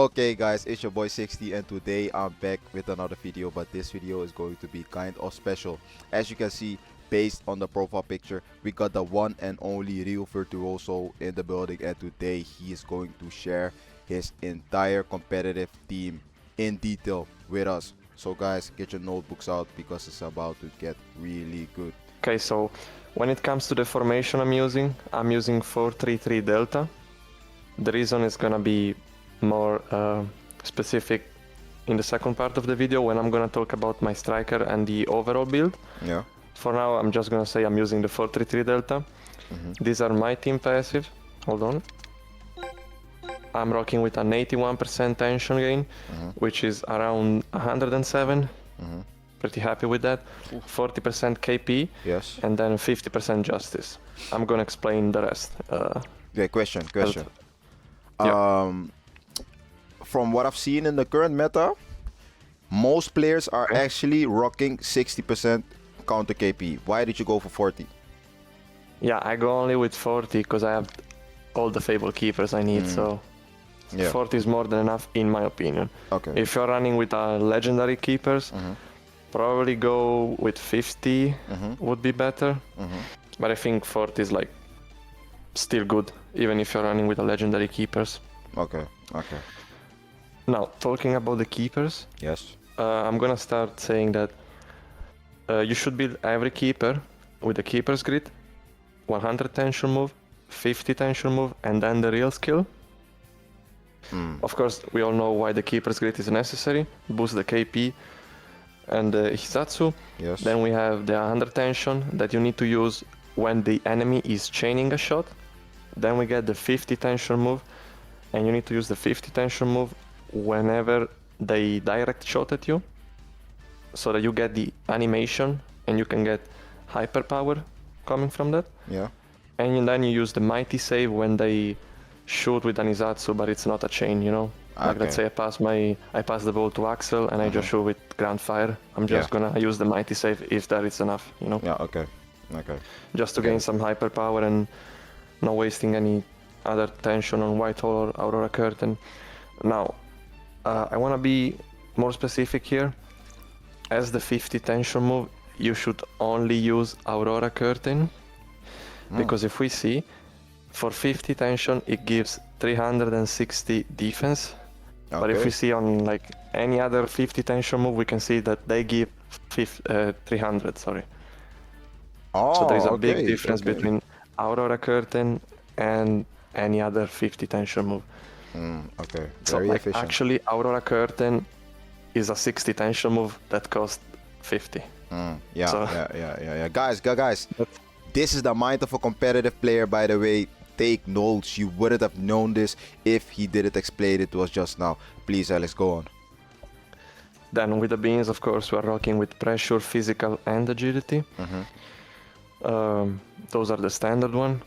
Okay guys, it's your boy 60 and today I'm back with another video, but this video is going to be kind of special. As you can see, based on the profile picture, we got the one and only real virtuoso in the building, and today he is going to share his entire competitive team in detail with us. So guys, get your notebooks out because it's about to get really good. Okay, so when it comes to the formation I'm using 4-3-3 Delta. The reason is gonna be more specific in the second part of the video when I'm gonna talk about my striker and the overall build. Yeah. For now, I'm just gonna say I'm using the 4-3-3 Delta. These are my team passive. Hold on. I'm rocking with an 81% tension gain, which is around 107. Pretty happy with that. 40% KP, Yes. and then 50% justice. I'm gonna explain the rest. Yeah, question. Yeah. From what I've seen in the current meta, most players are actually rocking 60% counter KP. Why did you go for 40? Yeah, I go only with 40 because I have all the Fable Keepers I need, so Yeah. 40 is more than enough in my opinion. Okay. If you're running with legendary Keepers, probably go with 50 would be better. But I think 40 is like still good, even if you're running with legendary Keepers. Okay. Now, talking about the Keepers, Yes. I'm gonna start saying that you should build every Keeper with the Keeper's Grid, 100 tension move, 50 tension move, and then the real skill. Of course, we all know why the Keeper's Grid is necessary. Boost the KP and the Hisatsu. Yes. Then we have the 100 tension that you need to use when the enemy is chaining a shot. Then we get the 50 tension move, and you need to use the 50 tension move whenever they direct shot at you, so that you get the animation and you can get hyper power coming from that. Yeah. And then you use the mighty save when they shoot with an Izatsu, but it's not a chain, you know. Like let's say I pass the ball to Axel and I just shoot with ground fire. I'm just gonna use the mighty save if that is enough, you know. Yeah. Okay. Just to gain some hyper power and not wasting any other tension on White Hole or Aurora Curtain. Now, I want to be more specific here. As the 50 tension move, you should only use Aurora Curtain, because if we see, for 50 tension it gives 360 defense, but if we see on like any other 50 tension move, we can see that they give 300. Sorry. Oh, So there is a big difference between Aurora Curtain and any other 50 tension move. Okay. So Very like efficient. actually Aurora Curtain is a 60 tension move that costs 50. Yeah. Guys. This is the mind of a competitive player, by the way. Take notes. You wouldn't have known this if he didn't explain it to us just now. Please, Alex, go on. Then with the beans, of course, we are rocking with pressure, physical, and agility. Those are the standard one.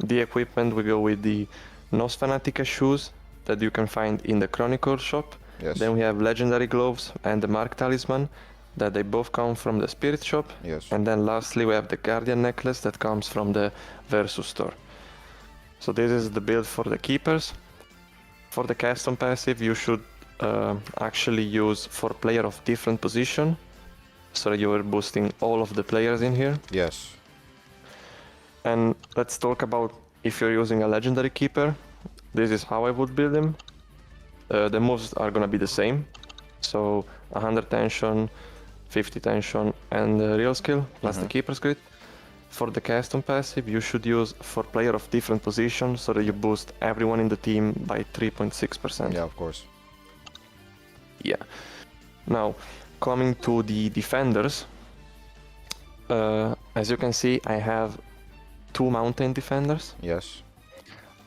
The equipment, we go with the Nos Fanatica shoes that you can find in the Chronicle shop. Yes. Then we have legendary gloves and the Mark Talisman that they both come from the Spirit shop. Yes. And then lastly we have the Guardian necklace that comes from the Versus store. So this is the build for the Keepers. For the custom passive, you should actually use for player of different position, so that you are boosting all of the players in here. Yes. And let's talk about if you're using a legendary Keeper. This is how I would build him. The moves are gonna be the same. So 100 tension, 50 tension, and the real skill, plus the Keeper's Grid. For the custom passive, you should use for player of different positions, so that you boost everyone in the team by 3.6%. Yeah, of course. Yeah. Now, coming to the defenders, as you can see, I have 2 mountain defenders, Yes.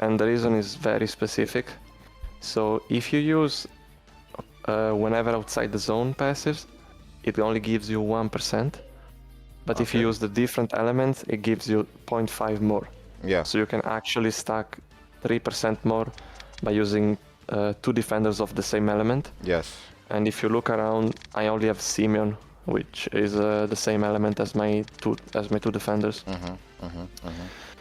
and the reason is very specific. So if you use whenever outside the zone passives, it only gives you 1%. But if you use the different elements, it gives you 0.5 more. Yeah. So you can actually stack 3% more by using 2 defenders of the same element. Yes. And if you look around, I only have Simeon, which is the same element as my two defenders.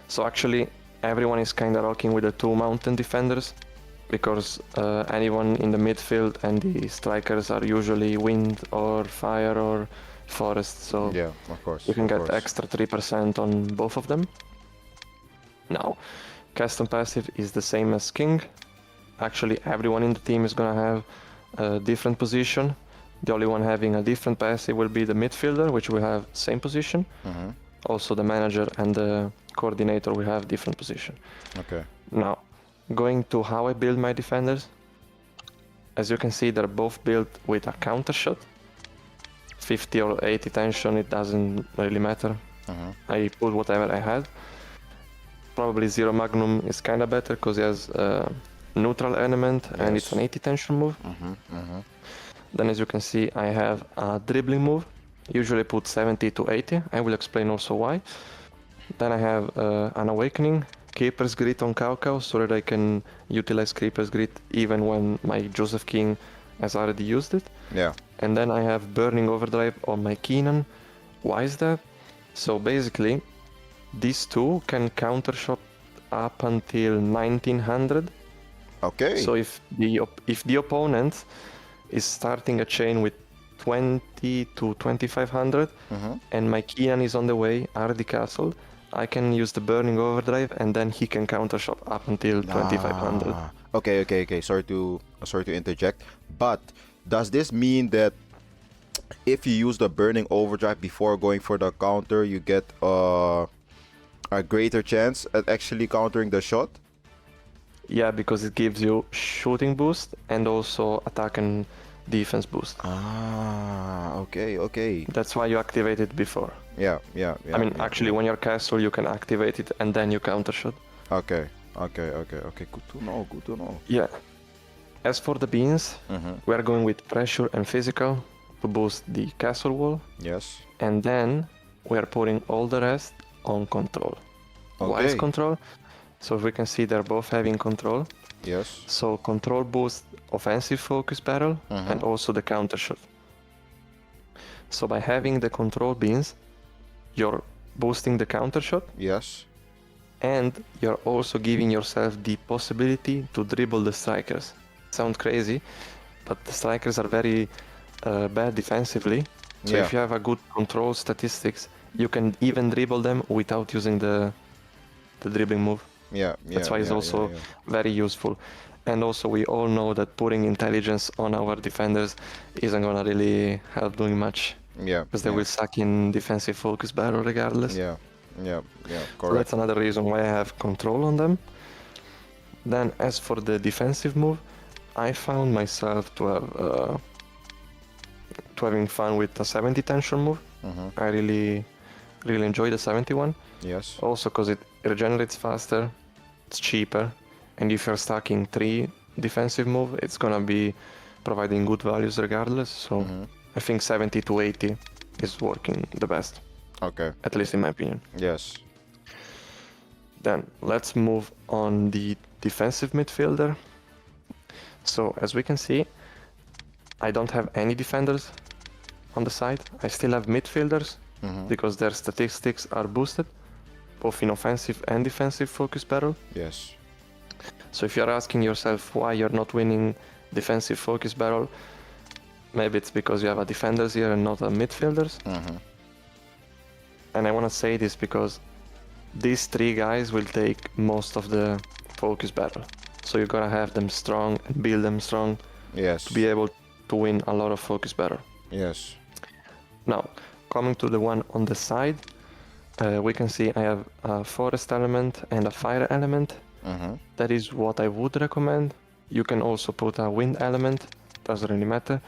So actually, everyone is kind of rocking with the 2 mountain defenders, because anyone in the midfield and the strikers are usually wind or fire or forest, so Yeah, of course. you can of get course. extra 3% on both of them. Now, custom passive is the same as king. Actually, everyone in the team is gonna have a different position. The only one having a different passive will be the midfielder, which will have same position. Mhm. Also, the manager and the coordinator will have different position. Okay. Now, going to how I build my defenders. As you can see, they're both built with a counter shot. 50 or 80 tension, it doesn't really matter. Mhm. I put whatever I had. Probably Zero Magnum is kinda better because it has a neutral element and it's an Yes. 80 tension move. Mhm. Mhm. Then as you can see, I have a dribbling move. Usually put 70 to 80. I will explain also why. Then I have an awakening, Keeper's Grit on Cow so that I can utilize Keeper's Grit even when my Joseph King has already used it. Yeah. And then I have Burning Overdrive on my Keenan. Why is that? So basically, these two can counter shot up until 1900. Okay. So if the opponent is starting a chain with 20 to 2500 Mhm. and my Keenan is on the way, already castled, I can use the Burning Overdrive and then he can counter shot up until 2500. Ah. Okay. Okay. Okay. Sorry to interject, but does this mean that if you use the burning overdrive before going for the counter, you get a greater chance at actually countering the shot? Yeah, because it gives you shooting boost and also attack and defense boost. Ah. Okay. Okay. That's why you activate it before. Yeah. Yeah. Yeah. I mean, yeah, actually, when you're castle, you can activate it and then you counter shot. Okay. Okay. Okay. Okay. Good to know. Good to know. Yeah. As for the beans, Mhm. we are going with pressure and physical to boost the castle wall, Yes. and then we are putting all the rest on control. Why is Okay. control? So we can see they're both having control. Yes. So control boosts offensive focus barrel and also the counter shot. So by having the control beans, you're boosting the counter shot Yes. and you're also giving yourself the possibility to dribble the strikers. Sound crazy, but the strikers are very bad defensively. So Yeah. if you have a good control statistics, you can even dribble them without using the dribbling move. Yeah. That's why it's also very useful. And also we all know that putting intelligence on our defenders isn't gonna really help doing much Yeah. because they will suck in defensive focus battle regardless. Yeah. Yeah. Yeah. So Correct. that's another reason why I have control on them. Then as for the defensive move, I found myself to having fun with the 70 tension move. Mhm. I really enjoy the 71. Yes. Also because it regenerates faster, it's cheaper, and if you're stacking 3 defensive move, it's gonna be providing good values regardless. So Mhm. I think 70 to 80 is working the best, Okay. at least in my opinion. Yes. Then let's move on the defensive midfielder. So as we can see, I don't have any defenders on the side. I still have midfielders Mhm. because their statistics are boosted, both in offensive and defensive focus battle. Yes. So if you're asking yourself why you're not winning defensive focus battle, maybe it's because you have a defenders here and not a midfielders. Mhm. And I want to say this because these 3 guys will take most of the focus battle. So you gotta have them strong and build them strong Yes. to be able to win a lot of focus battle. Yes. Now, coming to the one on the side, we can see I have a forest element and a fire element. Mhm. That is what I would recommend. You can also put a wind element, doesn't really matter.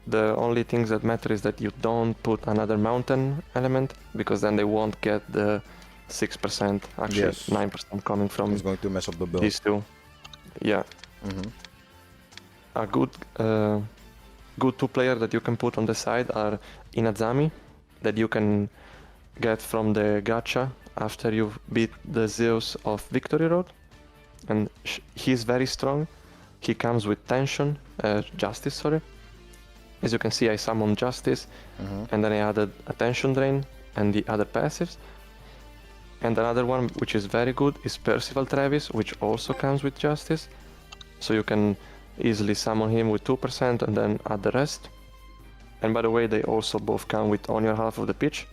The only things that matter is that you don't put another mountain element because then they won't get the 6%, actually Yes. 9% coming from It's going to mess up the build. these two. Yeah, Mhm. a good 2 player that you can put on the side are Inazuma, that you can get from the gacha after you've beat the Zeus of Victory Road. And he's very strong. He comes with tension, justice, sorry. As you can see, I summoned justice, and then I added a tension drain and the other passives. And another one which is very good is Percival Travis, which also comes with justice. so you can easily summon him with 2% and then add the rest. And by the way, they also both come with on your half of the pitch,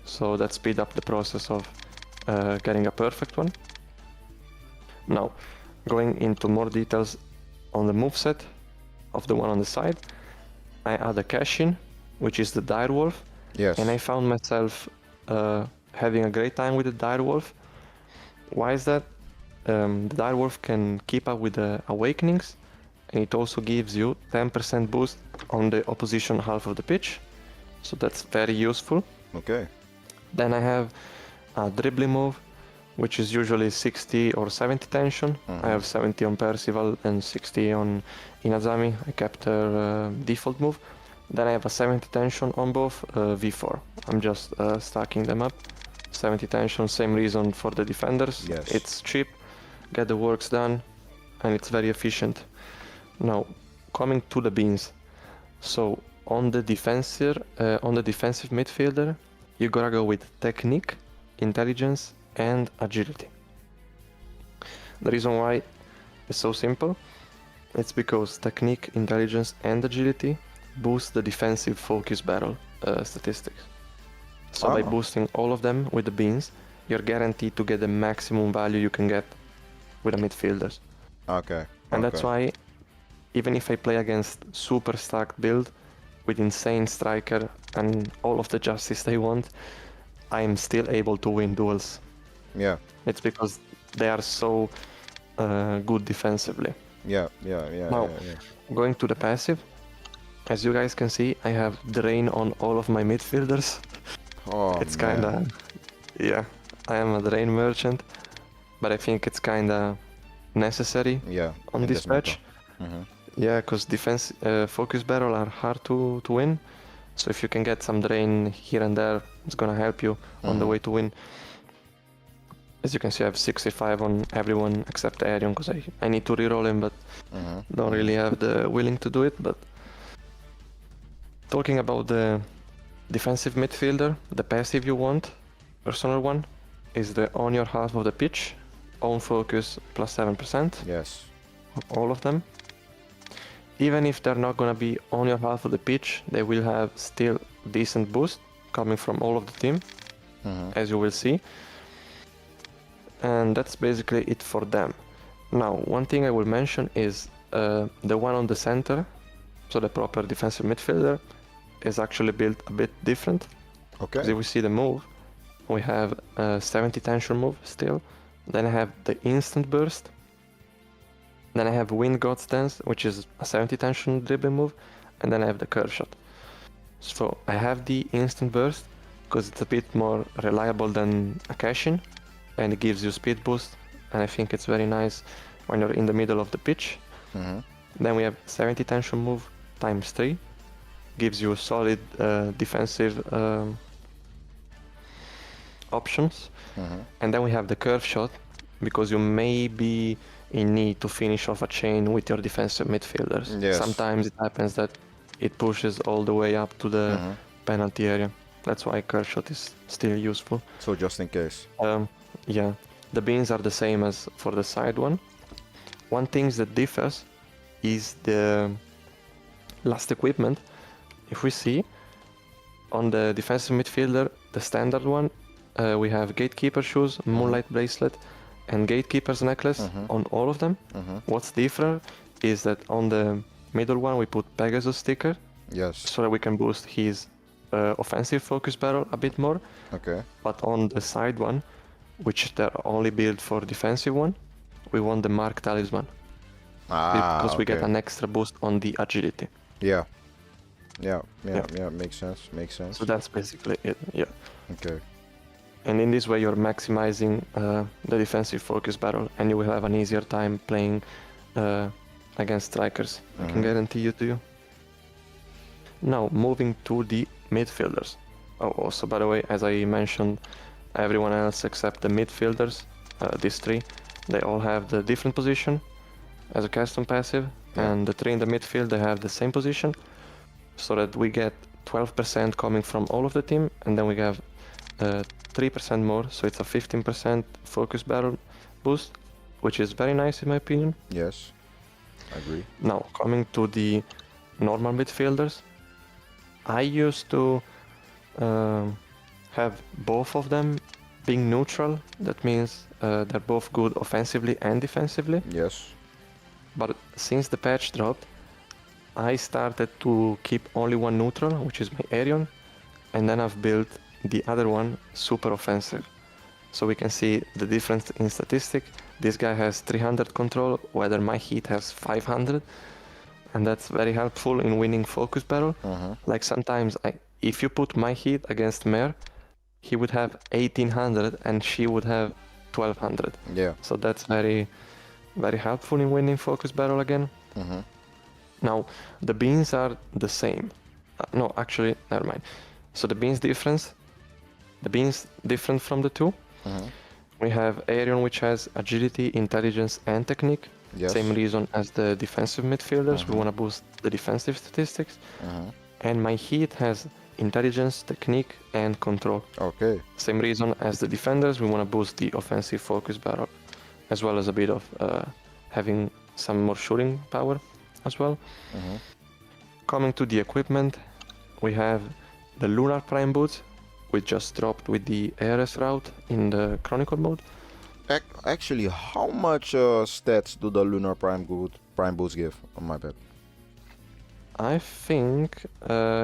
so that speed up the process of getting a perfect one. Now, going into more details on the moveset of the one on the side, I add a Keshin, which is the direwolf, Yes. and I found myself having a great time with the direwolf. Why is that? The direwolf can keep up with the awakenings, and it also gives you 10% boost on the opposition half of the pitch, so that's very useful. Okay. Then I have a dribbling move, which is usually 60 or 70 tension. Mhm. I have 70 on Percival and 60 on Inazuma. I kept her default move. Then I have a 70 tension on both V4. I'm just stacking them up. 70 tension, same reason for the defenders. Yes. It's cheap, get the works done, and it's very efficient. Now, coming to the beans. So on the defensive midfielder, you gotta go with technique, intelligence, and agility. The reason why is so simple. It's because technique, intelligence, and agility boost the defensive focus barrel statistics. So by boosting all of them with the beans, you're guaranteed to get the maximum value you can get with the midfielders. Okay. And that's why, even if I play against super stacked build with insane striker and all of the justice they want, I'm still able to win duels. Yeah. It's because they are so good defensively. Yeah. Now, going to the passive, as you guys can see, I have drain on all of my midfielders. Oh, It's kinda, yeah, I am a drain merchant, but I think it's kinda necessary on this patch. Mm-hmm. Yeah, because defense focus barrel are hard to win, so if you can get some drain here and there, it's gonna help you on the way to win. As you can see, I have 65 on everyone except Arion, because I need to reroll him, but don't really have the willing to do it. But talking about the defensive midfielder, the passive you want, personal one, is the on your half of the pitch, own focus plus 7%. Yes. All of them. Even if they're not gonna be on your half of the pitch, they will have still decent boost coming from all of the team, as you will see. And that's basically it for them. Now, one thing I will mention is the one on the center, so the proper defensive midfielder, is actually built a bit different. Okay. If we see the move, we have a 70 tension move still. Then I have the instant burst. Then I have Wind God's Dance, which is a 70 tension dribbling move. And then I have the curve shot. So I have the instant burst because it's a bit more reliable than a Keshin, and it gives you speed boost. And I think it's very nice when you're in the middle of the pitch. Then we have 70 tension move times 3. Gives you solid defensive options. And then we have the curve shot, because you may be in need to finish off a chain with your defensive midfielders. Yes. Sometimes it happens that it pushes all the way up to the penalty area. That's why curve shot is still useful. So just in case. Yeah, the beans are the same as for the side one. One thing that differs is the last equipment. If we see on the defensive midfielder, the standard one, we have Gatekeeper shoes, Moonlight bracelet, and Gatekeeper's necklace on all of them. What's different is that on the middle one we put Pegasus sticker, Yes. so that we can boost his offensive focus barrel a bit more. Okay. But on the side one, which they're only built for defensive one, we want the Mark Talisman, because we get an extra boost on the agility. Yeah. Makes sense. So that's basically it. Yeah. Okay. And in this way, you're maximizing the defensive focus barrel, and you will have an easier time playing against strikers. I can guarantee you to you. Now, moving to the midfielders. Oh, also, by the way, as I mentioned, everyone else except the midfielders, these three, they all have the different position as a custom passive, and the three in the midfield, they have the same position, so that we get 12% coming from all of the team, and then we have 3% more, so it's a 15% focus barrel boost, which is very nice in my opinion. Yes. Agree. Now, coming to the normal midfielders, I used to have both of them being neutral. That means they're both good offensively and defensively. Yes. But since the patch dropped, I started to keep only one neutral, which is my Arion, and then I've built the other one super offensive. So we can see the difference in statistic. This guy has 300 control, whether my Heat has 500, and that's very helpful in winning focus battle. Like sometimes, if you put my Heat against Mare, he would have 1800 and she would have 1200. Yeah. So that's very, very helpful in winning focus battle again. Now, the beans are the same. No, actually, never mind. So the beans different from the two. We have Arion, which has agility, intelligence, and technique. Yes. Same reason as the defensive midfielders. We want to boost the defensive statistics. And my Heat has intelligence, technique, and control. Okay. Same reason as the defenders. We want to boost the offensive focus battle, as well as a bit of having some more shooting power as well. Coming to the equipment, we have the Lunar Prime boots, which just dropped with the ARS route in the Chronicle mode. Actually, how much stats do the Lunar Prime boots give? Oh, my bad. I think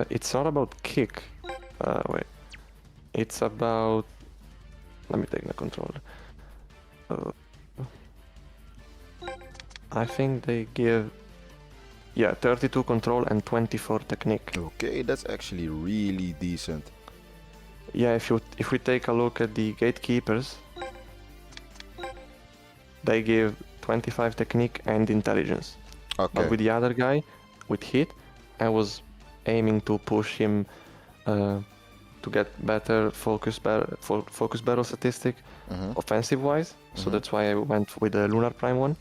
it's not about kick. Wait, it's about. Let me take the controller. I think they give. Yeah, 32 control and 24 technique. Okay, that's actually really decent. Yeah, if we take a look at the gatekeepers, they give 25 technique and intelligence. Okay. But with the other guy, with Hit, I was aiming to push him to get better focus battle statistic offensive wise. So that's why I went with the Lunar Prime one,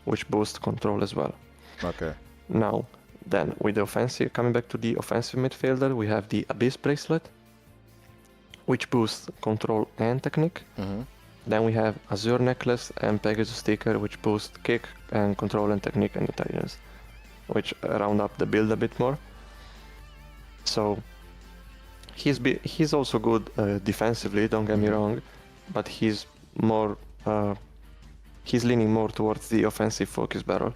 which boosts control as well. Okay. Now, then with the offensive, coming back to the offensive midfielder, we have the Abyss Bracelet, which boosts control and technique. Then we have Azure Necklace and Pegasus Sticker, which boost kick and control and technique and intelligence, which round up the build a bit more. So he's also good defensively, don't get me wrong, but he's leaning more towards the offensive focus battle.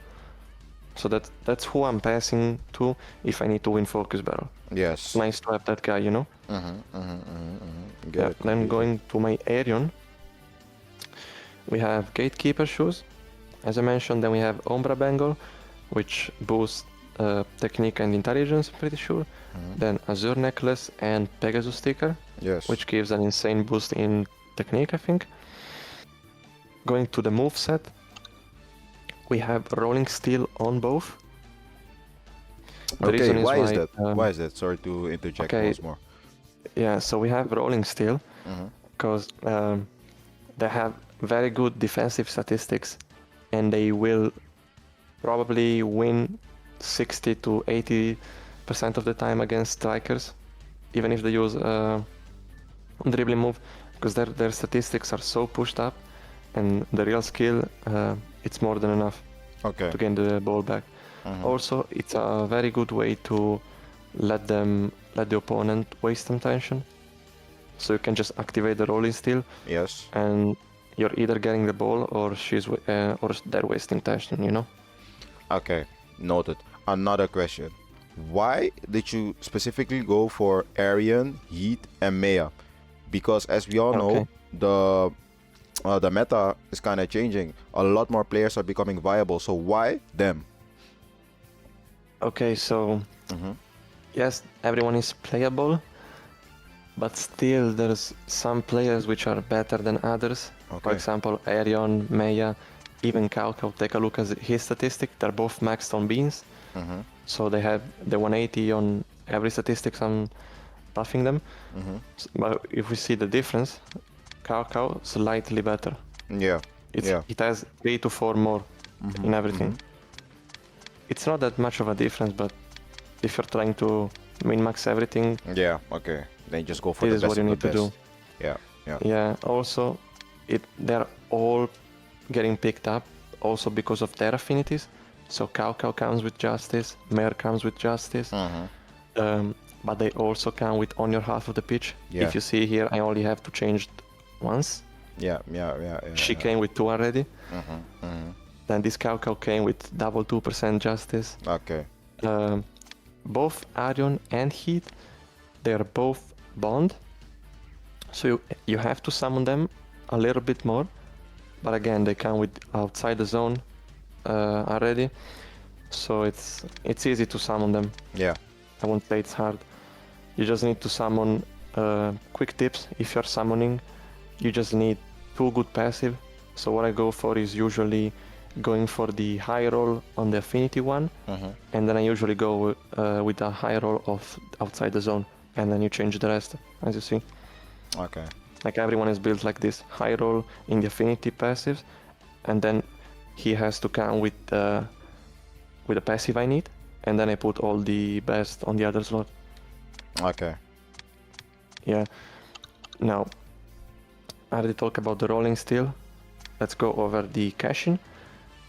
So that's who I'm passing to if I need to win focus battle. Yes. It's nice to have that guy, you know? Then going to my Arion, we have Gatekeeper shoes, as I mentioned. Then we have Umbra Bangle, which boosts technique and intelligence, I'm pretty sure. Then Azure Necklace and Pegasus Sticker, Yes. which gives an insane boost in technique, I think. Going to the move set, we have Rolling Steel on both. The Okay, reason why is that? um, Why is that? Sorry to interject okay. once more. Yeah, so we have Rolling Steel because they have very good defensive statistics, and they will probably win 60 to 80% of the time against strikers, even if they use dribbling move, because their statistics are so pushed up, and the real skill, it's more than enough to gain the ball back. Also, it's a very good way to let the opponent waste some tension. So you can just activate the Rolling Steel, Yes. and you're either getting the ball or they're wasting tension, you know? Okay, noted. Another question. Why did you specifically go for Arian, Heat, and Maya? Because as we all know, the meta is kind of changing. A lot more players are becoming viable. So why them? Okay, so yes, everyone is playable, but still there's some players which are better than others. For example, Arion, Maya, even Calco. Take a look at his statistic. They're both maxed on beans. So they have the 180 on every statistics I'm buffing them. But if we see the difference, Calco slightly better. Yeah. It has 3 to 4 more in everything. It's not that much of a difference, but if you're trying to min-max everything, Yeah. Okay. Then just go for this the is best what you of need the to do. best. Yeah. Yeah. Yeah, also, they're all getting picked up also because of their affinities. So Cao comes with justice, Mare comes with justice, but they also come with on your half of the pitch. Yeah. If you see here, I only have to change once. Yeah. She came with 2 already. Then this Cao came with double 2% justice. Okay. Both Arion and Heat, they are both bond. So you have to summon them a little bit more. But again, they come with outside the zone already. So it's easy to summon them. Yeah. I won't say it's hard. You just need to summon quick tips. If you're summoning, you just need 2 good passive. So what I go for is usually going for the high roll on the affinity one, and then I usually go with a high roll of outside the zone, and then you change the rest, as you see. Okay. Like everyone is built like this: high roll in the affinity passives, and then he has to come with the passive I need, and then I put all the best on the other slot. Okay. Yeah. Now, I already talked about the rolling still. Let's go over the Keshin.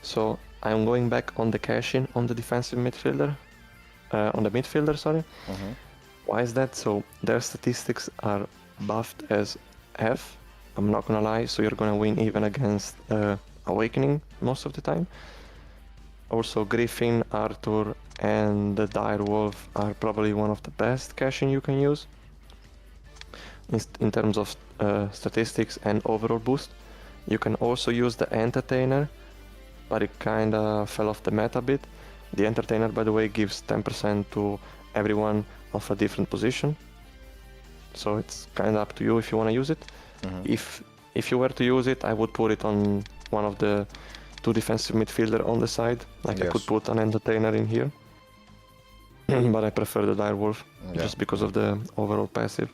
So I'm going back on the Keshin on the defensive midfielder, on the midfielder, sorry. Why is that? So their statistics are buffed as F. I'm not gonna lie, so you're gonna win even against Awakening most of the time. Also, Griffin, Arthur, and the Dire Wolf are probably one of the best Keshin you can use in terms of statistics and overall boost. You can also use the Entertainer, but it kinda fell off the meta a bit. The Entertainer, by the way, gives 10% to everyone of a different position. So it's kinda up to you if you wanna use it. If you were to use it, I would put it on one of the 2 defensive midfielder on the side. Like I could put an Entertainer in here. But I prefer the Dire Wolf just because of the overall passive.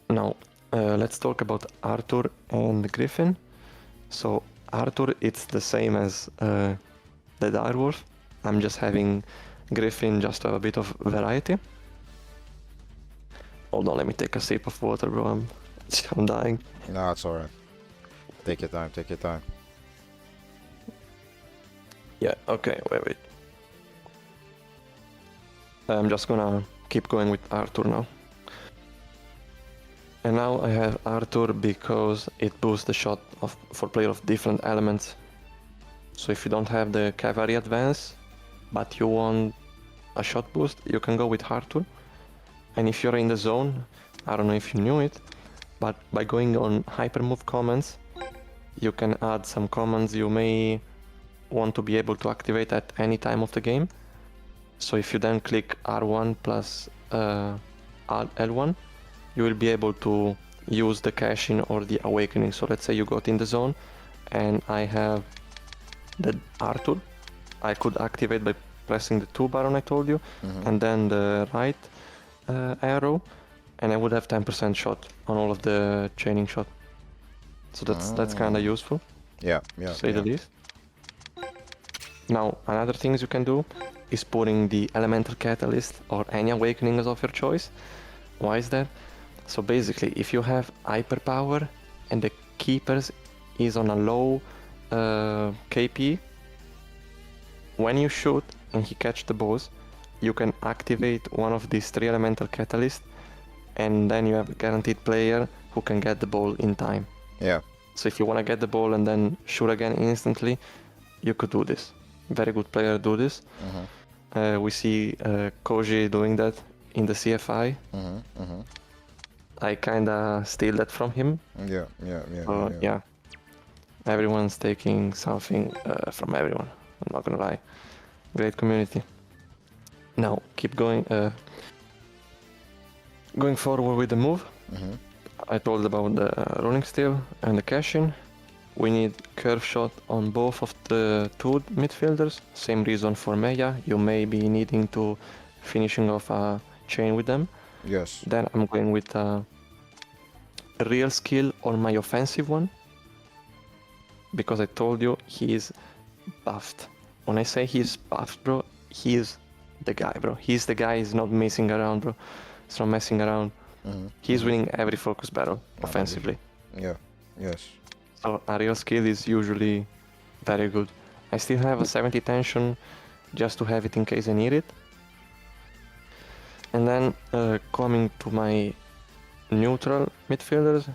Now, let's talk about Arthur and Griffin. So Arthur, it's the same as the Dire Wolf. I'm just having Griffin just to have a bit of variety. Hold on, let me take a sip of water, bro. I'm dying. No, it's alright. Take your time, take your time. Yeah, okay, wait. I'm just gonna keep going with Arthur now. And now I have Arthur because it boosts the shot for player of different elements. So if you don't have the cavalry advance, but you want a shot boost, you can go with Arthur. And if you're in the zone, I don't know if you knew it, but by going on hypermove commands, you can add some commands you may want to be able to activate at any time of the game. So if you then click R1 plus L1, you will be able to use the Keshin or the Awakening. So let's say you got in the zone and I have the Arthur. I could activate by pressing the 2 button I told you, and then the right arrow, and I would have 10% shot on all of the chaining shot. So that's kind of useful. Yeah. To say the least. Now, another things you can do is putting the Elemental Catalyst or any Awakenings of your choice. Why is that? So basically, if you have Hyper Power and the Keepers is on a low KP, when you shoot and he catch the balls, you can activate one of these 3 Elemental Catalysts, and then you have a guaranteed player who can get the ball in time. Yeah. So if you want to get the ball and then shoot again instantly, you could do this. Very good player do this. We see Koji doing that in the CFI. I kinda steal that from him. Yeah. Everyone's taking something from everyone. I'm not gonna lie. Great community. Now keep going. Going forward with the move. I told about the rolling steel and the Keshin. We need curve shot on both of the 2 midfielders. Same reason for Meya. You may be needing to finishing off a chain with them. Yes. Then I'm going with a real skill on my offensive one, because I told you he is buffed. When I say he's buffed, bro, he is the guy, bro. He's the guy. He's not messing around, bro. He's not messing around. He's winning every focus battle offensively. Yeah. Yes. So a real skill is usually very good. I still have a 70 tension just to have it in case I need it. And then coming to my neutral midfielders,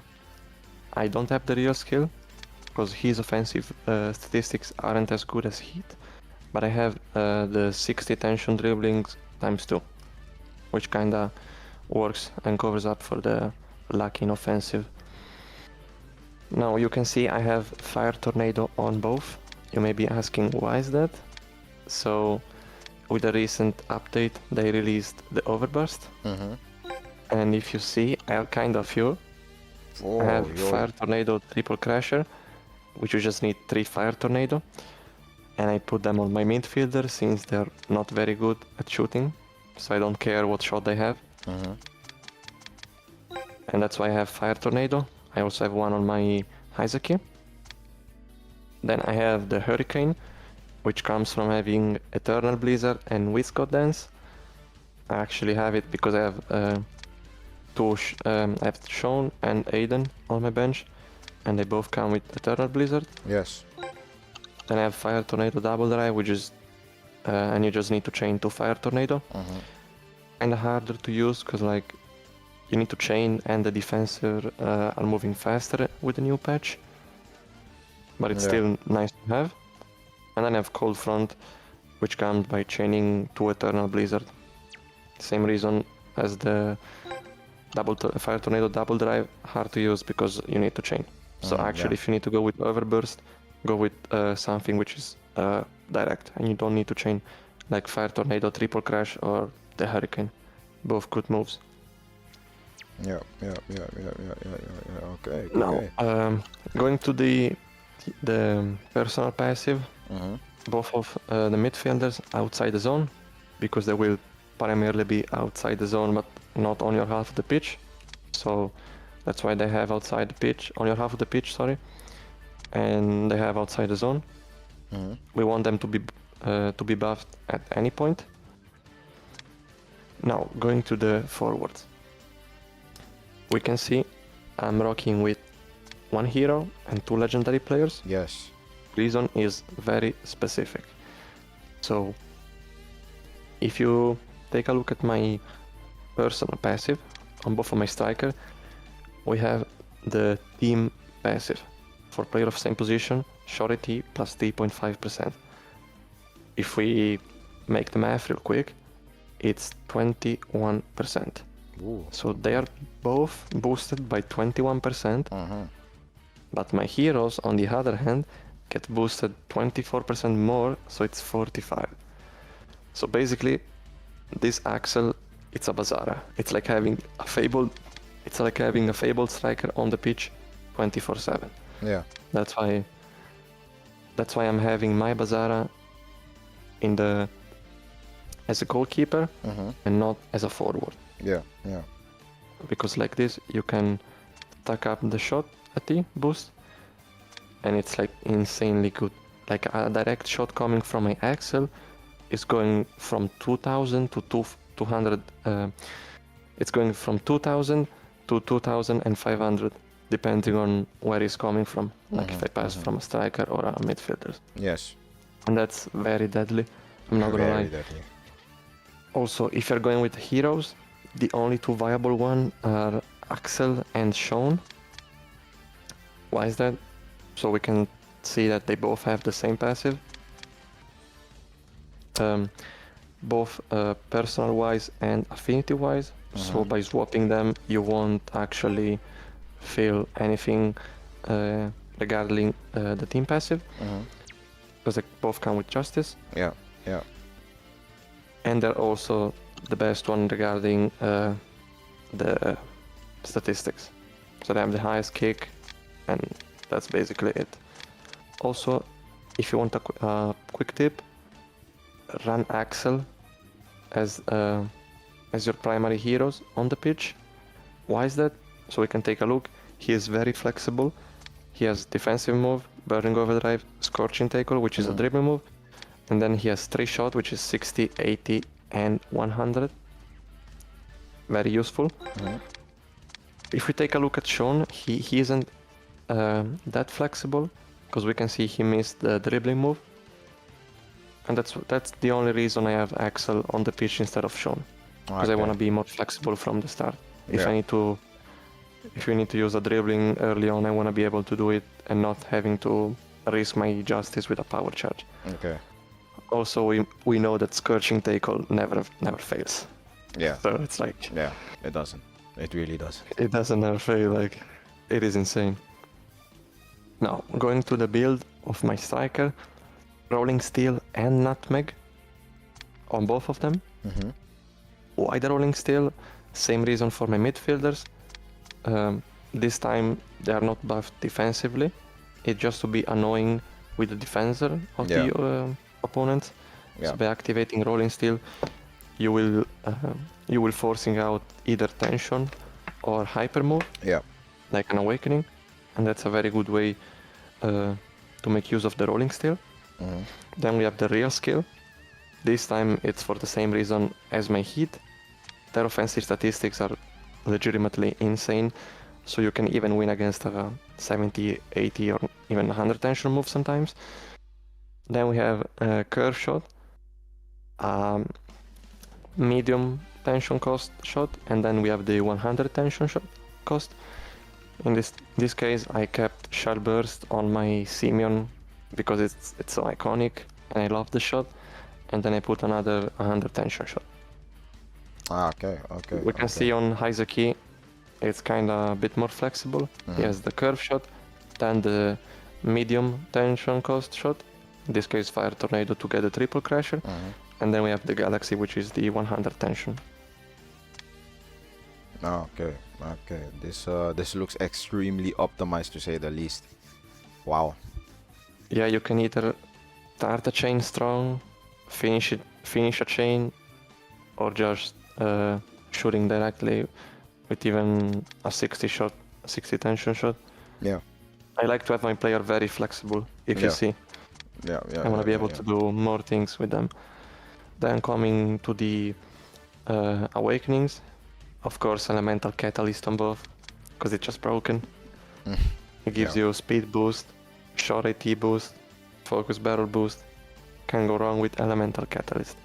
I don't have the real skill because his offensive statistics aren't as good as Heat, but I have the 60 tension dribblings ×2, which kinda works and covers up for the lack in offensive. Now you can see I have Fire Tornado on both. You may be asking why is that? So with the recent update they released the Overburst, and if you see I have kind of few. I have Fire Tornado Triple Crasher, which you just need 3 Fire Tornado, and I put them on my midfielder since they're not very good at shooting, so I don't care what shot they have. And that's why I have Fire Tornado. I also have one on my Haizaki. Then I have the Hurricane, which comes from having Eternal Blizzard and Viscot Dance. I actually have it because I have I have Sean and Aiden on my bench, and they both come with Eternal Blizzard. Yes. Then I have Fire Tornado Double Drive, which is and you just need to chain 2 Fire Tornado. Kinda harder to use because like you need to chain and the defensor are moving faster with the new patch, but it's still nice to have. And then I have Cold Front, which comes by chaining 2 Eternal Blizzard. Same reason as the Fire Tornado Double Drive, hard to use because you need to chain. So actually if you need to go with Overburst, go with something which is direct and you don't need to chain, like Fire Tornado Triple Crash or the Hurricane. Both good moves. Yeah. Okay. Now, going to the personal passive, both of the midfielders outside the zone, because they will primarily be outside the zone but not on your half of the pitch. So that's why they have outside the pitch, on your half of the pitch, sorry. And they have outside the zone. We want them to be buffed at any point. Now, going to the forwards. We can see I'm rocking with 1 hero and 2 legendary players. Yes. Reason is very specific. So if you take a look at my personal passive on both of my striker, we have the team passive for player of same position, surety plus 3.5%. If we make the math real quick, it's 21%. Ooh. So they are both boosted by 21%, but my heroes on the other hand get boosted 24% more, so it's 45. So basically this Axel, it's a Bazara. It's like having a fabled striker on the pitch 24/7. Yeah. That's why I'm having my Bazara as a goalkeeper and not as a forward. Yeah. Because like this you can stack up the shot at the boost and it's like insanely good. Like a direct shot coming from my Axel is going from 2000 to 200. It's going from 2000 to 2500 depending on where he's coming from. Like if I pass from a striker or a midfielder. Yes. And that's very deadly. I'm not gonna lie. Deadly. Also, if you're going with heroes, the only 2 viable ones are Axel and Sean. Why is that? So we can see that they both have the same passive. Both personal-wise and affinity-wise. So by swapping them, you won't actually feel anything regarding the team passive. Because they both come with Justice. Yeah. And they're also the best one regarding the statistics. So they have the highest kick, and that's basically it. Also, if you want a quick tip, run Axel as your primary heroes on the pitch. Why is that? So we can take a look. He is very flexible. He has defensive move, Burning Overdrive, Scorching Tackle, which is a dribble move, and then he has 3 shot, which is 60, 80, and 100. Very useful. If we take a look at Sean, he isn't that flexible because we can see he missed the dribbling move. And that's the only reason I have Axel on the pitch instead of Sean, because I want to be more flexible from the start. If we need to use a dribbling early on, I want to be able to do it and not having to risk my justice with a power charge. Okay. Also, we know that scorching tackle never fails. Yeah. So it's like, Yeah, it doesn't. It really doesn't. it doesn't never fail. Like, it is insane. Now, going to the build of my striker, rolling steel and nutmeg on both of them. Mm-hmm. Why the rolling steel? Same reason for my midfielders. This time they are not buffed defensively. It's just to be annoying with the defender of the opponent. Yeah. So by activating rolling steel, you will forcing out either tension or hyper move, Yeah. like an awakening, and that's a very good way to make use of the rolling steel. Mm-hmm. Then we have the real skill. This time it's for the same reason as my heat. Their offensive statistics are legitimately insane, so you can even win against a 70, 80 or even 100 tension move sometimes. Then we have a curve shot, medium tension cost shot, and then we have the 100 tension shot cost. In this case I kept Shell Burst on my Simeon because it's so iconic and I love the shot, and then I put another 100 tension shot. Okay. We can see on Haizaki it's kind of a bit more flexible. Mm-hmm. He has the curve shot, then the medium tension cost shot, in this case Fire Tornado to get a triple crasher, and then we have the Galaxy, which is the 100 tension. Okay. This looks extremely optimized, to say the least. Wow. Yeah, you can either start a chain strong, finish a chain, or just shooting directly with even a 60 tension shot. Yeah. I like to have my player very flexible, if you see. Yeah. I want to be able to do more things with them. Then coming to the awakenings, of course, elemental catalyst on both, because it's just broken. It gives you speed boost, short AT boost, focus barrel boost. Can go wrong with elemental catalyst.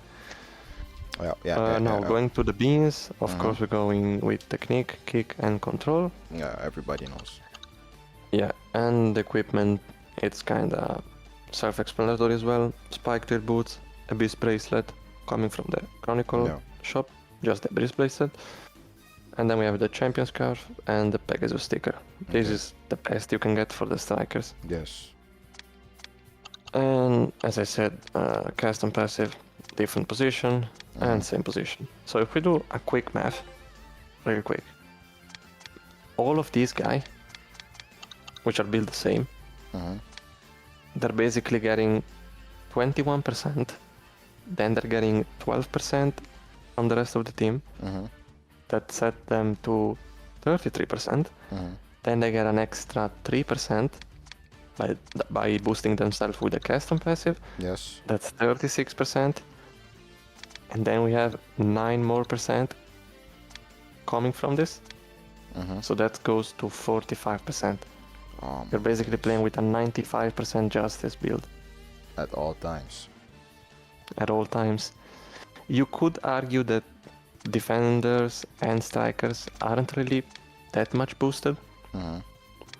Now going to the beans, of course we're going with technique, kick and control. Yeah, everybody knows. Yeah, and equipment, it's kinda self-explanatory as well. Spike tail boots, Abyss bracelet, coming from the Chronicle shop, just the Abyss bracelet. And then we have the champion scarf and the Pegasus sticker. This is the best you can get for the strikers. Yes. And as I said, cast and passive, different position and same position. So if we do a quick math, real quick, all of these guys, which are built the same, they're basically getting 21%, then they're getting 12% on the rest of the team. That set them to 33%. Then they get an extra 3% by boosting themselves with a custom passive. Yes. That's 36%. And then we have 9% more coming from this. So that goes to 45%. You're basically playing with a 95% justice build. At all times. At all times. You could argue that defenders and strikers aren't really that much boosted.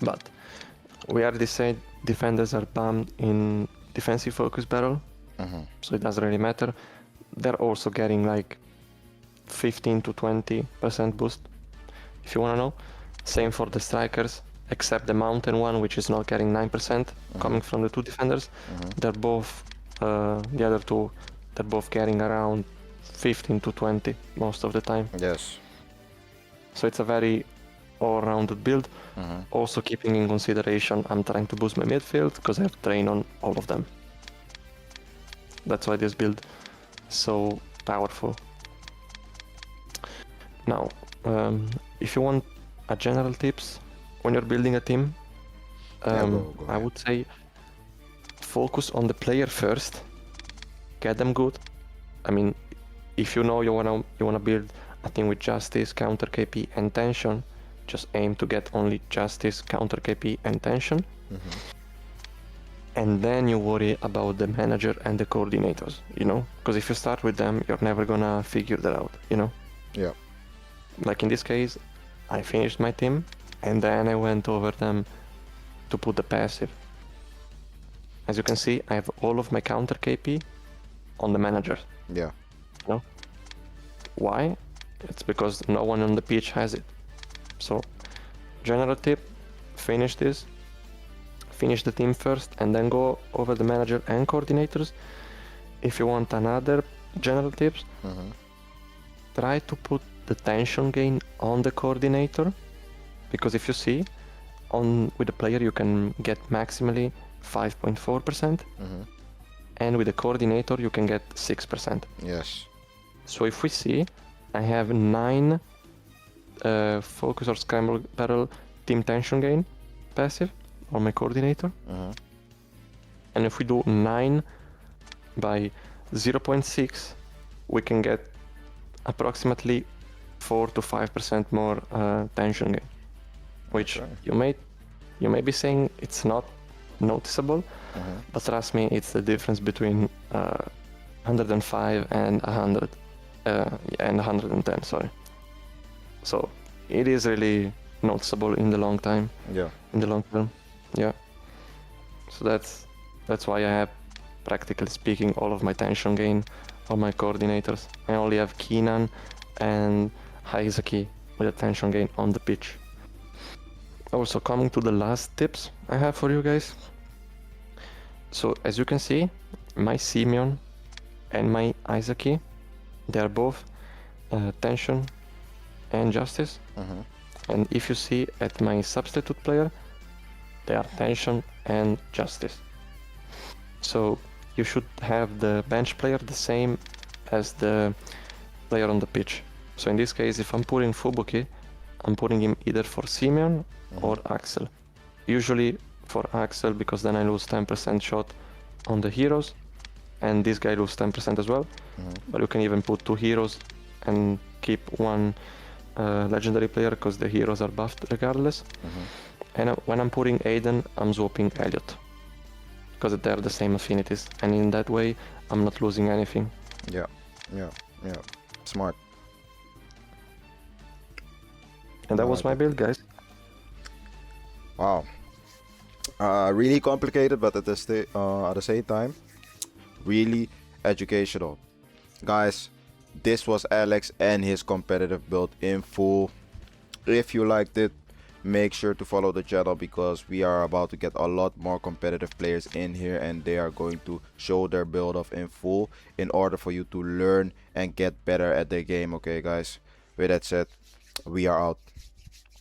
But we already said defenders are banned in defensive focus battle. So it doesn't really matter. They're also getting like 15 to 20% boost, if you want to know. Same for the strikers, except the mountain one, which is not getting 9% coming from the two defenders. They're both, the other two, they're both getting around 15 to 20 most of the time. Yes. So it's a very all-rounded build. Also keeping in consideration I'm trying to boost my midfield because I have train on all of them. That's why this build is so powerful. Now, if you want a general tips when you're building a team, go I would say focus on the player first, get them good. I mean, if you know you wanna build a team with justice, counter KP and tension, just aim to get only justice, counter KP and tension. and then you worry about the manager and the coordinators, you know? Because if you start with them, you're never gonna figure that out, you know? Yeah. Like in this case, I finished my team, and then I went over them to put the passive. As you can see, I have all of my counter KP on the manager. Yeah. No? Why? It's because no one on the pitch has it. So, general tip, finish this, finish the team first, and then go over the manager and coordinators. If you want another general tips, try to put the tension gain on the coordinator, because if you see, with the player you can get maximally 5.4%, and with the coordinator you can get 6%. Yes. So if we see, I have 9 focus or scramble barrel team tension gain passive on my coordinator. And if we do 9 by 0.6, we can get approximately 4 to 5% more tension gain, which Okay. you may be saying it's not noticeable, but trust me, it's the difference between 105 and 100 and 110. Sorry. So it is really noticeable in the long time. Yeah. In the long term, yeah. So that's why I have, practically speaking, all of my tension gain on my coordinators. I only have Keenan and Haizaki with a tension gain on the pitch. Also, coming to the last tips I have for you guys. So as you can see, my Simeon and my Isaki, they are both tension and justice. And if you see at my substitute player, they are tension and justice. So you should have the bench player the same as the player on the pitch. So in this case, if I'm putting Fubuki, I'm putting him either for Simeon or Axel. Usually for Axel, because then I lose 10% shot on the heroes, and this guy loses 10% as well. But you can even put 2 heroes and keep 1 legendary player, because the heroes are buffed regardless. And when I'm putting Aiden, I'm swapping Elliot, because they're the same affinities, and in that way I'm not losing anything. Yeah. Smart. And that was my build, guys. Wow. Really complicated, but at the same time, really educational. Guys, this was Alex and his competitive build in full. If you liked it, make sure to follow the channel, because we are about to get a lot more competitive players in here, and they are going to show their build off in full in order for you to learn and get better at the game. Okay, guys, with that said, we are out.